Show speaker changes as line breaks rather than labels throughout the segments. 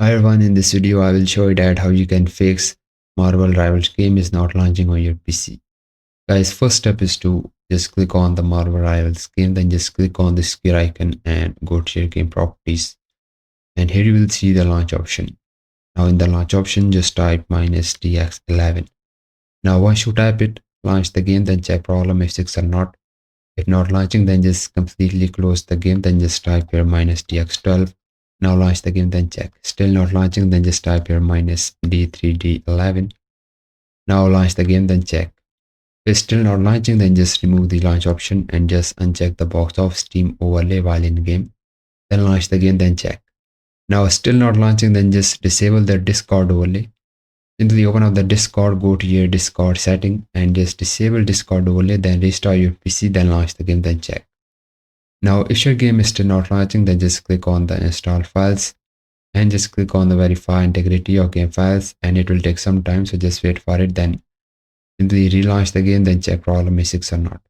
Hi everyone, in this video I will show you that how you can fix Marvel Rivals game is not launching on your PC. Guys, first step is to just click on the Marvel Rivals game, then just click on this gear icon and go to your game properties. And here you will see the launch option. Now in the launch option, just type -tx11. Now once you type it, launch the game, then check problem if 6 or not. If not launching, then just completely close the game, then just type your -tx12. Now launch the game, then check. Still not launching, then just type your -d3d11. Now launch the game, then check. If it's still not launching, then just remove the launch option and just uncheck the box of Steam overlay while in game. Then launch the game, then check. Now still not launching, then just disable the Discord overlay. Simply open up the Discord, go to your Discord setting and just disable Discord overlay, then restart your PC, then launch the game, then check. Now if your game is still not launching, then just click on the install files and just click on the verify integrity of game files, and it will take some time, so just wait for it. Then simply relaunch the game, then check problem is 6 or not.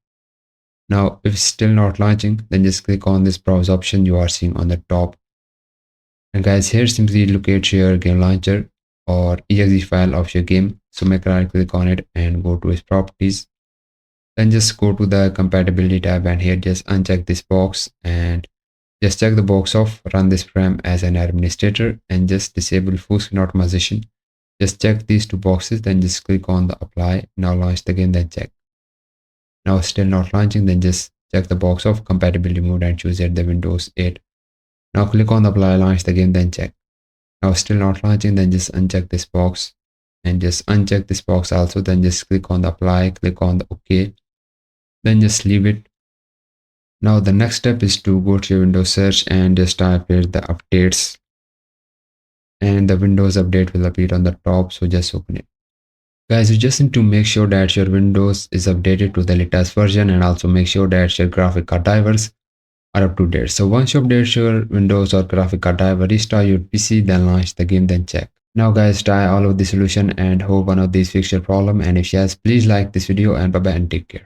Now if it's still not launching, then just click on this browse option you are seeing on the top, and guys, here simply locate your game launcher or exe file of your game. So make a right click on it and go to its properties. Then just go to the compatibility tab and here just uncheck this box and just check the box of run this program as an administrator and just disable full screen optimization. Just check these two boxes, then just click on the apply. Now launch the game, then check. Now still not launching, then just check the box of compatibility mode and choose it the Windows 8. Now click on the apply, launch the game, then check. Now still not launching, then just uncheck this box and just uncheck this box also, then just click on the apply, click on the OK, then just leave it. Now the next step is to go to your Windows search and just type here the updates, and the Windows update will appear on the top, so just open it. Guys, you just need to make sure that your Windows is updated to the latest version, and also make sure that your graphic card drivers are up to date. So once you update your Windows or graphic card driver, restart your PC, then launch the game, then check. Now guys, try all of the solution and hope one of these fix your problem, and if yes, please like this video and bye bye and take care.